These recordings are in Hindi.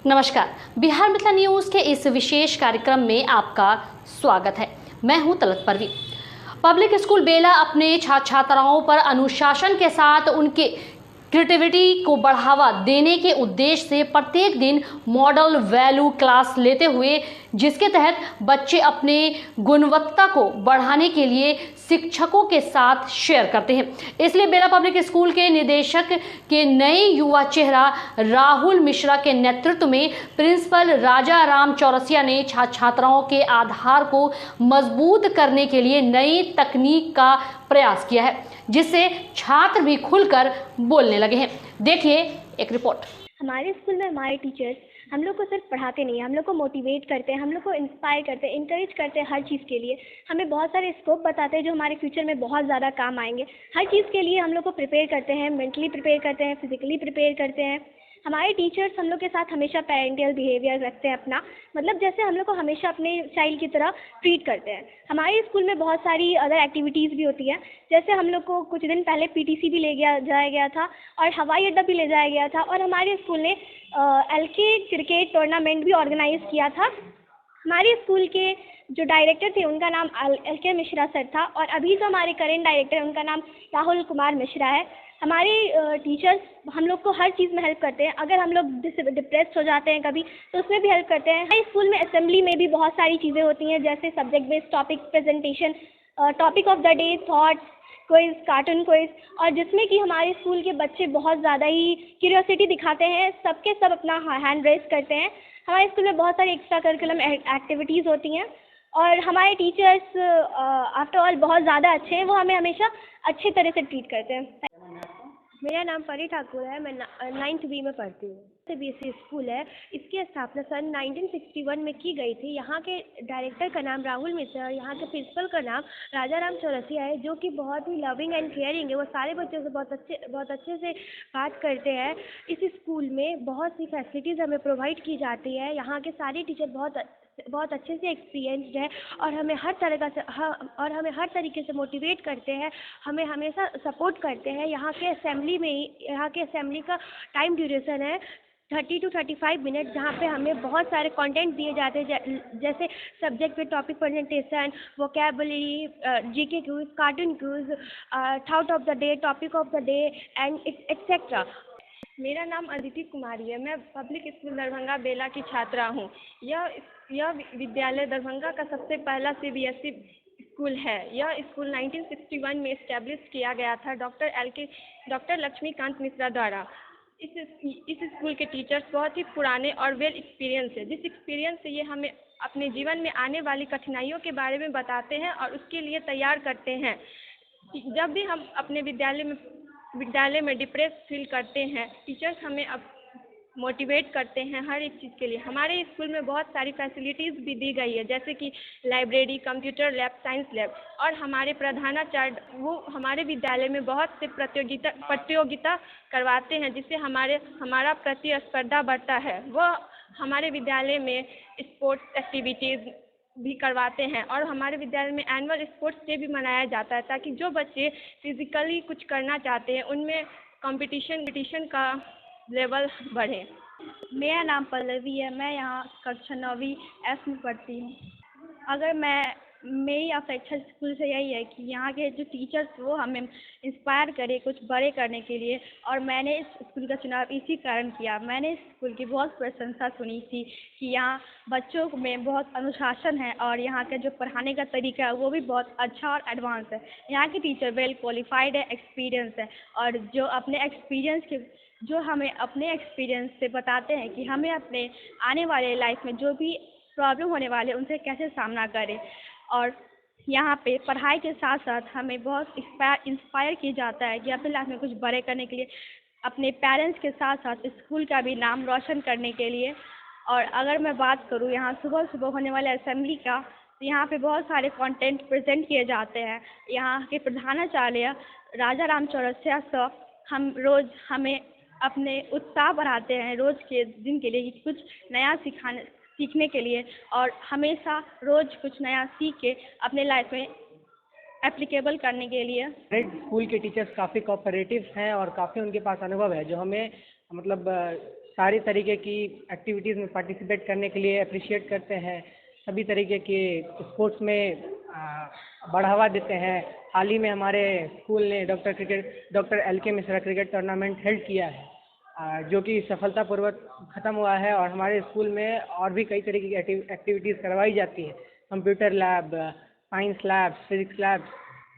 नमस्कार, बिहार मिथिला न्यूज़ के इस विशेष कार्यक्रम में आपका स्वागत है। मैं हूं तलत परवीन। पब्लिक स्कूल बेला अपने छात्र छात्राओं पर अनुशासन के साथ उनके क्रिएटिविटी को बढ़ावा देने के उद्देश्य से प्रत्येक दिन मॉडल वैल्यू क्लास लेते हुए, जिसके तहत बच्चे अपने गुणवत्ता को बढ़ाने के लिए शिक्षकों के साथ शेयर करते हैं। इसलिए बेला पब्लिक स्कूल के निदेशक के नए युवा चेहरा राहुल मिश्रा के नेतृत्व में प्रिंसिपल राजा राम चौरसिया ने छात्र छात्राओं के आधार को मजबूत करने के लिए नई तकनीक का प्रयास किया है, जिससे छात्र भी खुलकर बोलने लगे हैं। देखिए एक रिपोर्ट। हमारे स्कूल में हमारे टीचर्स हम लोग को सिर्फ पढ़ाते नहीं हैं, हम लोग को मोटिवेट करते हैं, हम लोग को इंस्पायर करते हैं, इंकरेज करते हैं हर चीज़ के लिए। हमें बहुत सारे स्कोप बताते हैं जो हमारे फ्यूचर में बहुत ज़्यादा काम आएंगे। हर चीज़ के लिए हम लोग को प्रिपेयर करते हैं, मेंटली प्रिपेयर करते हैं, फिजिकली प्रिपेयर करते हैं। हमारे टीचर्स हम लोग के साथ हमेशा पेरेंटियल बिहेवियर रखते हैं अपना, मतलब जैसे हम लोग को हमेशा अपने चाइल्ड की तरह ट्रीट करते हैं। हमारे स्कूल में बहुत सारी अदर एक्टिविटीज़ भी होती हैं, जैसे हम लोग को कुछ दिन पहले पीटीसी भी जाया गया था और हवाई अड्डा भी ले जाया गया था, और हमारे स्कूल ने एलके क्रिकेट टूर्नामेंट भी ऑर्गेनाइज किया था। हमारे स्कूल के जो डायरेक्टर थे उनका नाम एलके मिश्रा सर था, और अभी जो हमारे करेंट डायरेक्टर हैं उनका नाम राहुल कुमार मिश्रा है। हमारे टीचर्स हम लोग को हर चीज़ में हेल्प करते हैं। अगर हम लोग डिप्रेस्ड हो जाते हैं कभी, तो उसमें भी हेल्प करते हैं। हमारे स्कूल में असेंबली में भी बहुत सारी चीज़ें होती हैं, जैसे subject based topic presentation, topic of the day, thoughts quiz, cartoon quiz, और जिसमें कि हमारे स्कूल के बच्चे बहुत ज़्यादा ही क्यूरियोसिटी दिखाते हैं, सबके सब अपना हैंड रेस करते हैं। हमारे स्कूल में बहुत सारी एक्स्ट्रा करिकुलम एक्टिविटीज़ होती हैं, और हमारे टीचर्स आफ्टर ऑल बहुत ज़्यादा अच्छे हैं, वो हमें हमेशा अच्छे तरह से ट्रीट करते हैं। मेरा नाम परी ठाकुर है, मैं 9th बी में पढ़ती हूँ। सीबीएसई स्कूल है। इसकी स्थापना सन 1961 में की गई थी। यहाँ के डायरेक्टर का नाम राहुल मिश्रा और यहाँ के प्रिंसिपल का नाम राजा राम चौरसिया है, जो कि बहुत ही लविंग एंड केयरिंग है। वो सारे बच्चों से बहुत अच्छे से बात करते हैं। इस स्कूल में बहुत सी फैसिलिटीज़ हमें प्रोवाइड की जाती है। यहाँ के सारे टीचर बहुत अच्छे से एक्सपीरियंसड है, और हमें हर हर तरीके से मोटिवेट करते हैं, हमें हमेशा सपोर्ट करते हैं। यहाँ के असेंबली का टाइम ड्यूरेशन है 30 to 35 मिनट, जहाँ पे हमें बहुत सारे कंटेंट दिए जाते हैं, जैसे सब्जेक्ट पे topic presentation, vocabulary, GK quiz, cartoon quiz, thought of the day, topic of the day and etcetera. मेरा नाम अदिति कुमारी है। मैं पब्लिक स्कूल दरभंगा बेला की छात्रा हूँ। यह विद्यालय दरभंगा का सबसे पहला सीबीएसई स्कूल है। यह स्कूल 1961 में इस्टेब्लिश किया गया था डॉक्टर लक्ष्मीकांत मिश्रा द्वारा। इस स्कूल के टीचर्स बहुत ही पुराने और वेल एक्सपीरियंस है, जिस एक्सपीरियंस से ये हमें अपने जीवन में आने वाली कठिनाइयों के बारे में बताते हैं और उसके लिए तैयार करते हैं। जब भी हम अपने विद्यालय में डिप्रेस फील करते हैं, टीचर्स हमें अब मोटिवेट करते हैं हर एक चीज़ के लिए। हमारे स्कूल में बहुत सारी फैसिलिटीज़ भी दी गई है, जैसे कि library, computer lab, science lab, और हमारे प्रधानाचार्य वो हमारे विद्यालय में बहुत से प्रतियोगिता करवाते हैं, जिससे हमारा प्रतिस्पर्धा बढ़ता है। वह हमारे विद्यालय में स्पोर्ट्स एक्टिविटीज़ भी करवाते हैं, और हमारे विद्यालय में एनुअल स्पोर्ट्स डे भी मनाया जाता है, ताकि जो बच्चे फिजिकली कुछ करना चाहते हैं उनमें कंपटीशन का लेवल बढ़े। मेरा नाम पल्लवी है। मैं यहाँ कक्षा 9वीं एफ में पढ़ती हूँ। अगर मेरी अपेक्षा स्कूल से यही है कि यहाँ के जो टीचर्स वो हमें इंस्पायर करे कुछ बड़े करने के लिए, और मैंने इस स्कूल का चुनाव इसी कारण किया। मैंने इस स्कूल की बहुत प्रशंसा सुनी थी कि यहाँ बच्चों में बहुत अनुशासन है, और यहाँ का जो पढ़ाने का तरीका है वो भी बहुत अच्छा और एडवांस है। यहाँ के टीचर वेल क्वालिफाइड है, एक्सपीरियंस है, और जो हमें अपने एक्सपीरियंस से बताते हैं कि हमें अपने आने वाले लाइफ में जो भी प्रॉब्लम होने वाले उनसे कैसे सामना करें। और यहाँ पे पढ़ाई के साथ साथ हमें बहुत इंस्पायर किया जाता है कि अपने लाइफ में कुछ बड़े करने के लिए, अपने पेरेंट्स के साथ साथ स्कूल का भी नाम रोशन करने के लिए। और अगर मैं बात करूँ यहाँ सुबह सुबह होने वाले असेंबली का, तो यहाँ पे बहुत सारे कंटेंट प्रेजेंट किए जाते हैं। यहाँ के प्रधानाचार्य राजा राम चौरसिया सर हमें अपने उत्साह बढ़ाते हैं रोज़ के दिन के लिए, कुछ नया सीखने के लिए, और हमेशा रोज़ कुछ नया सीख के अपने लाइफ में एप्लीकेबल करने के लिए। स्कूल के टीचर्स काफ़ी कोऑपरेटिव हैं और काफ़ी उनके पास अनुभव है, जो हमें मतलब सारी तरीके की एक्टिविटीज़ में पार्टिसिपेट करने के लिए अप्रिशिएट करते हैं, सभी तरीके के स्पोर्ट्स में बढ़ावा देते हैं। हाल ही में हमारे स्कूल ने doctor LK Mishra cricket tournament held किया है, जो कि सफलतापूर्वक ख़त्म हुआ है। और हमारे स्कूल में और भी कई तरीके की एक्टिविटीज़ करवाई जाती है, computer lab, science lab, physics lab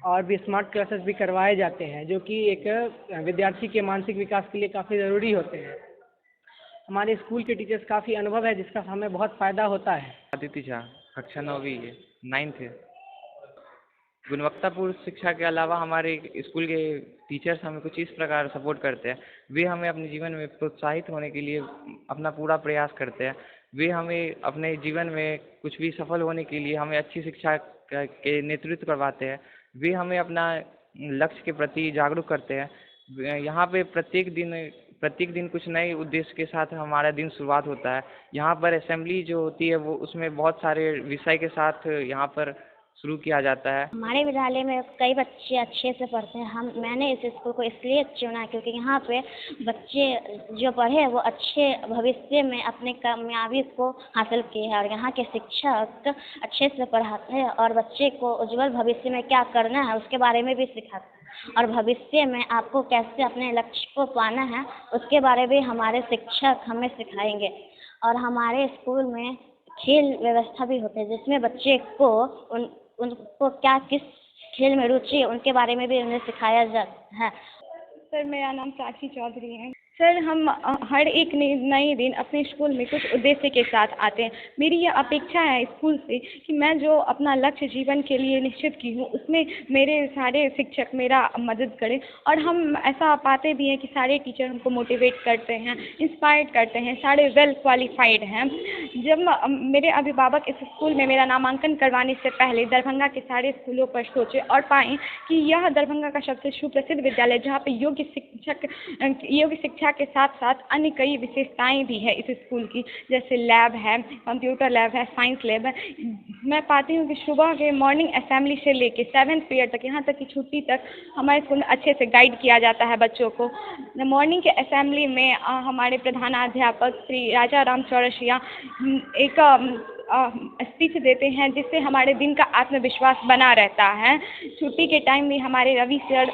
और भी स्मार्ट क्लासेस भी करवाए जाते हैं, जो कि एक विद्यार्थी के मानसिक विकास के लिए काफ़ी ज़रूरी होते हैं। हमारे स्कूल के टीचर्स काफ़ी अनुभव है, जिसका हमें बहुत फ़ायदा होता है। आदित्य झा, कक्षा 9वीं है, 9th है। गुणवत्तापूर्ण शिक्षा के अलावा हमारे स्कूल के टीचर्स हमें कुछ इस प्रकार सपोर्ट करते हैं। वे हमें अपने जीवन में प्रोत्साहित होने के लिए अपना पूरा प्रयास करते हैं। वे हमें अपने जीवन में कुछ भी सफल होने के लिए हमें अच्छी शिक्षा के नेतृत्व करवाते हैं। वे हमें अपना लक्ष्य के प्रति जागरूक करते हैं। यहाँ पे प्रत्येक दिन कुछ नए उद्देश्य के साथ हमारा दिन शुरुआत होता है। यहाँ पर असेंबली जो होती है वो उसमें बहुत सारे विषय के साथ यहाँ पर शुरू किया जाता है। हमारे विद्यालय में कई बच्चे अच्छे से पढ़ते हैं। मैंने इस स्कूल को इसलिए चुना क्योंकि यहाँ पे बच्चे जो पढ़े वो अच्छे भविष्य में अपने कामयाबी को हासिल किए हैं और यहाँ के शिक्षक अच्छे से पढ़ाते हैं और बच्चे को उज्जवल भविष्य में क्या करना है उसके बारे में भी सिखाते हैं और भविष्य में आपको कैसे अपने लक्ष्य को पाना है उसके बारे में हमारे शिक्षक हमें सिखाएंगे। और हमारे स्कूल में खेल व्यवस्था भी होती है जिसमें बच्चे को उनको किस खेल में रुचि है उनके बारे में भी उन्हें सिखाया जाता है। सर, मेरा नाम प्राची चौधरी है। सर, हम हर एक नए दिन अपने स्कूल में कुछ उद्देश्य के साथ आते हैं। मेरी यह अपेक्षा है स्कूल से कि मैं जो अपना लक्ष्य जीवन के लिए निश्चित की हूँ उसमें मेरे सारे शिक्षक मेरा मदद करें। और हम ऐसा पाते भी हैं कि सारे टीचर हमको मोटिवेट करते हैं, इंस्पायर करते हैं, सारे वेल क्वालिफाइड हैं। जब मेरे अभिभावक इस स्कूल में मेरा नामांकन करवाने से पहले दरभंगा के सारे स्कूलों पर सोचे और पाएँ कि यह दरभंगा का सबसे सुप्रसिद्ध विद्यालय जहाँ पर योग्य शिक्षा के साथ साथ अन्य कई विशेषताएं भी है इस स्कूल की, जैसे लैब है, कंप्यूटर लैब है, साइंस लैब है। मैं पाती हूँ कि सुबह के मॉर्निंग असेंबली से लेके 7th पीरियड तक, यहाँ तक कि छुट्टी तक हमारे स्कूल में अच्छे से गाइड किया जाता है बच्चों को। मॉर्निंग के असेंबली में हमारे प्रधानाध्यापक श्री राजा राम चौरसिया एक स्पीच देते हैं जिससे हमारे दिन का आत्मविश्वास बना रहता है। छुट्टी के टाइम भी हमारे रवि सर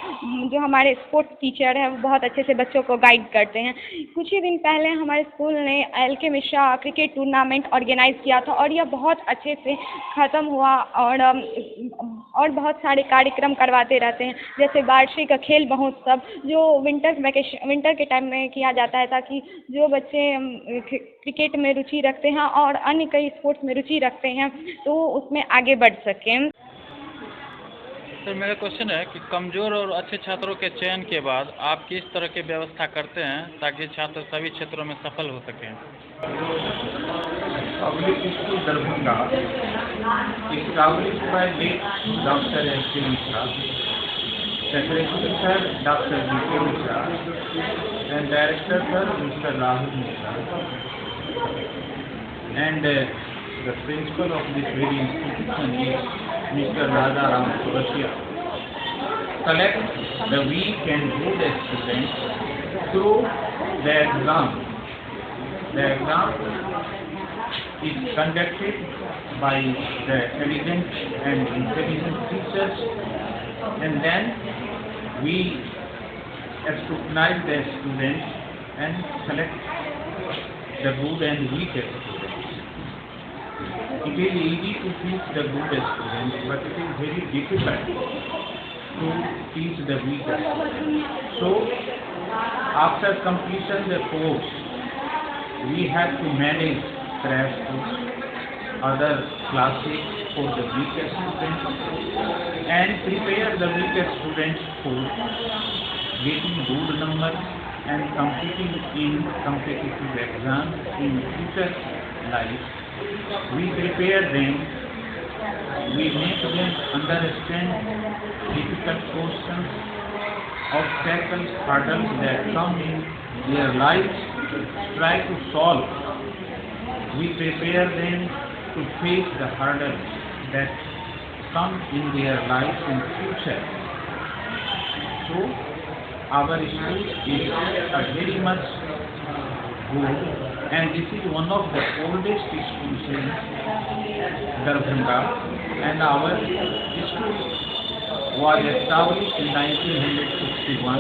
जो हमारे स्पोर्ट्स टीचर हैं वो बहुत अच्छे से बच्चों को गाइड करते हैं। कुछ ही दिन पहले हमारे स्कूल ने LK Mishra cricket tournament organise किया था और यह बहुत अच्छे से ख़त्म हुआ और बहुत सारे कार्यक्रम करवाते रहते हैं, जैसे वार्षिक खेल महोत्सव जो विंटर के टाइम में किया जाता है ताकि जो बच्चे क्रिकेट में रुचि रखते हैं और अन्य कई स्पोर्ट्स में रुचि रखते हैं तो उसमें आगे बढ़ सकें। सर, मेरा क्वेश्चन है कि कमज़ोर और अच्छे छात्रों के चयन के बाद आप किस तरह की व्यवस्था करते हैं ताकि छात्र सभी क्षेत्रों में सफल हो सकें? Public school Darbhanga established by late Dr. LK Mishra, Secretary Sir Dr. GK Mishra, and Director Sir Mr. Rahul Mishra, and the principal of this very institution is Mr. Raja Ram Chorasiya. Select the weak and good students through the exam. The exam is conducted by the intelligent teachers, and then we scrutinize the students and select the good and weak students. It is easy to teach the good students, but it is very difficult to teach the weak students. So, after completion the course, we have to manage crash course, other classes for the weaker students and prepare the weaker students for getting good numbers and competing in competitive exams in future life. We prepare them, we make them understand difficult questions, obstacles, hurdles that come in their lives, try to solve. We prepare them to face the hurdles that come in their lives in future. So our school is a very much good, and this is one of the oldest schools in Darbhanga, and our school was established in 1961,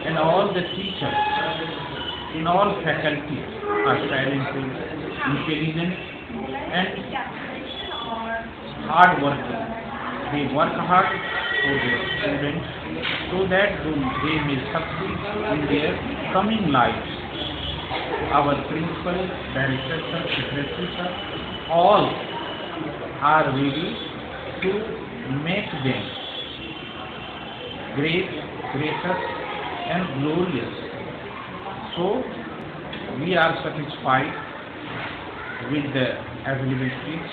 and all the teachers in all faculties are talented, intelligent, and hard working. They work hard for their students so that they may succeed in their coming lives. Our principal, director sir, secretary sir, all are ready to make them great, gracious and glorious. So we are satisfied with the availabilities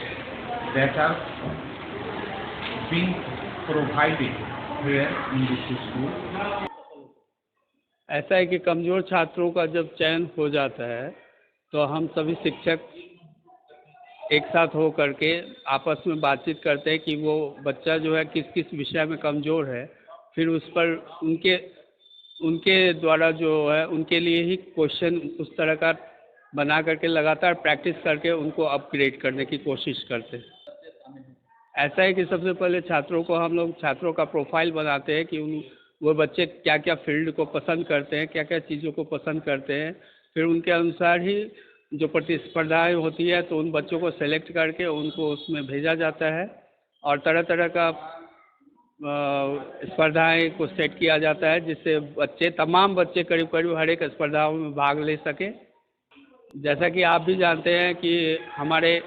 that are being provided here in this school. ऐसा है कि कमज़ोर छात्रों का जब चयन हो जाता है तो हम सभी शिक्षक एक साथ हो करके आपस में बातचीत करते हैं कि वो बच्चा जो है किस किस विषय में कमज़ोर है, फिर उस पर उनके द्वारा जो है उनके लिए ही क्वेश्चन उस तरह का बना करके लगातार प्रैक्टिस करके उनको अपग्रेड करने की कोशिश करते हैं। ऐसा है कि सबसे पहले छात्रों को हम लोग छात्रों का प्रोफाइल बनाते हैं कि वो बच्चे क्या क्या फील्ड को पसंद करते हैं, क्या क्या चीज़ों को पसंद करते हैं, फिर उनके अनुसार ही जो प्रतिस्पर्धाएँ होती है तो उन बच्चों को सेलेक्ट करके उनको उसमें भेजा जाता है और तरह तरह का स्पर्धाएँ को सेट किया जाता है जिससे तमाम बच्चे करीब करीब हर एक स्पर्धाओं में भाग ले सकें। जैसा कि आप भी जानते हैं कि हमारे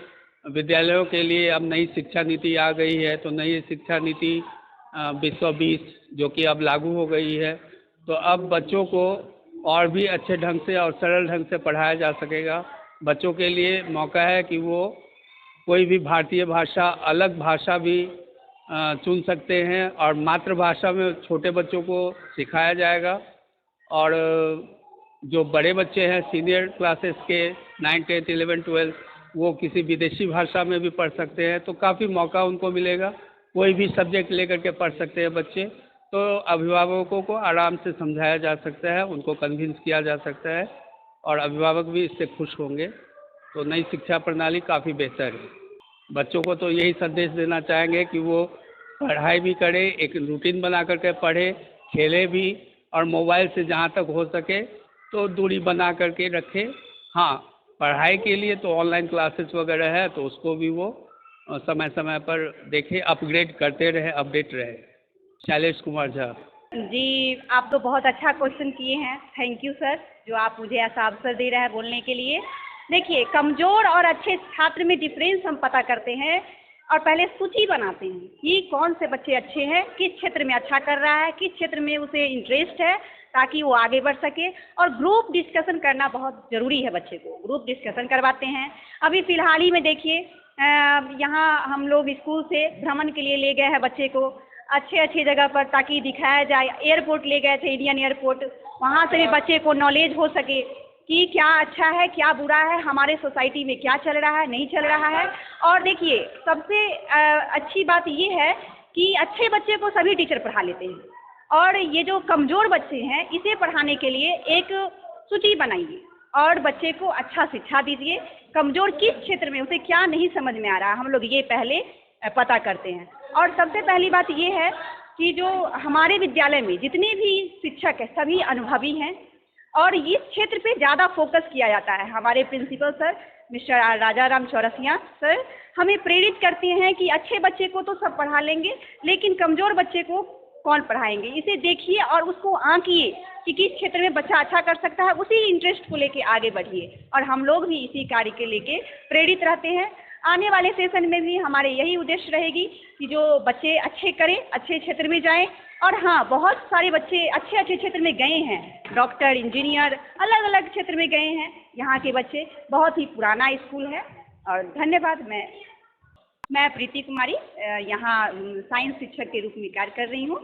विद्यालयों के लिए अब नई शिक्षा नीति आ गई है, तो नई शिक्षा नीति 2020 जो कि अब लागू हो गई है, तो अब बच्चों को और भी अच्छे ढंग से और सरल ढंग से पढ़ाया जा सकेगा। बच्चों के लिए मौका है कि वो कोई भी भारतीय भाषा, अलग भाषा भी चुन सकते हैं और मातृभाषा में छोटे बच्चों को सिखाया जाएगा। और जो बड़े बच्चे हैं सीनियर क्लासेस के 9, 10, 11, 12 वो किसी विदेशी भाषा में भी पढ़ सकते हैं, तो काफ़ी मौका उनको मिलेगा। कोई भी सब्जेक्ट लेकर के पढ़ सकते हैं बच्चे, तो अभिभावकों को आराम से समझाया जा सकता है, उनको कन्विंस किया जा सकता है और अभिभावक भी इससे खुश होंगे। तो नई शिक्षा प्रणाली काफ़ी बेहतर है। बच्चों को तो यही संदेश देना चाहेंगे कि वो पढ़ाई भी करें, एक रूटीन बना करके पढ़े, खेले भी और मोबाइल से जहाँ तक हो सके तो दूरी बना करके रखें। हाँ, पढ़ाई के लिए तो ऑनलाइन क्लासेस वगैरह है तो उसको भी वो समय समय पर देखें, अपग्रेड करते रहे, अपडेट रहे। शैलेश कुमार झा जी, आप तो बहुत अच्छा क्वेश्चन किए हैं। थैंक यू सर, जो आप मुझे ऐसा अवसर दे रहे हैं बोलने के लिए। देखिए, कमज़ोर और अच्छे छात्र में डिफरेंस हम पता करते हैं और पहले सूची बनाते हैं कि कौन से बच्चे अच्छे हैं, किस क्षेत्र में अच्छा कर रहा है, किस क्षेत्र में उसे इंटरेस्ट है, ताकि वो आगे बढ़ सके। और ग्रुप डिस्कशन करना बहुत ज़रूरी है, बच्चे को ग्रुप डिस्कशन करवाते हैं। अभी फ़िलहाल ही में देखिए, यहाँ हम लोग स्कूल से भ्रमण के लिए ले गए हैं बच्चे को अच्छे जगह पर, ताकि दिखाया जाए। एयरपोर्ट ले गए थे, इंडियन एयरपोर्ट, वहाँ से भी बच्चे को नॉलेज हो सके कि क्या अच्छा है, क्या बुरा है, हमारे सोसाइटी में क्या चल रहा है, नहीं चल रहा है। और देखिए, सबसे अच्छी बात ये है कि अच्छे बच्चे को सभी टीचर पढ़ा लेते हैं, और ये जो कमज़ोर बच्चे हैं इसे पढ़ाने के लिए एक सूची बनाइए और बच्चे को अच्छा शिक्षा दीजिए। कमज़ोर किस क्षेत्र में, उसे क्या नहीं समझ में आ रहा, हम लोग ये पहले पता करते हैं। और सबसे पहली बात ये है कि जो हमारे विद्यालय में जितने भी शिक्षक हैं सभी अनुभवी हैं और इस क्षेत्र पे ज़्यादा फोकस किया जाता है। हमारे प्रिंसिपल सर मिस्टर राजा राम चौरसिया सर हमें प्रेरित करते हैं कि अच्छे बच्चे को तो सब पढ़ा लेंगे, लेकिन कमज़ोर बच्चे को कौन पढ़ाएंगे, इसे देखिए और उसको आंकिए कि किस क्षेत्र में बच्चा अच्छा कर सकता है, उसी इंटरेस्ट को लेके आगे बढ़िए। और हम लोग भी इसी कार्य के लेके प्रेरित रहते हैं। आने वाले सेशन में भी हमारे यही उद्देश्य रहेगी कि जो बच्चे अच्छे करें, अच्छे क्षेत्र में जाएं। और हाँ, बहुत सारे बच्चे अच्छे क्षेत्र में गए हैं, डॉक्टर, इंजीनियर, अलग अलग क्षेत्र में गए हैं यहाँ के बच्चे। बहुत ही पुराना स्कूल है। और धन्यवाद। मैं प्रीति कुमारी यहाँ साइंस शिक्षक के रूप में कार्य कर रही हूँ।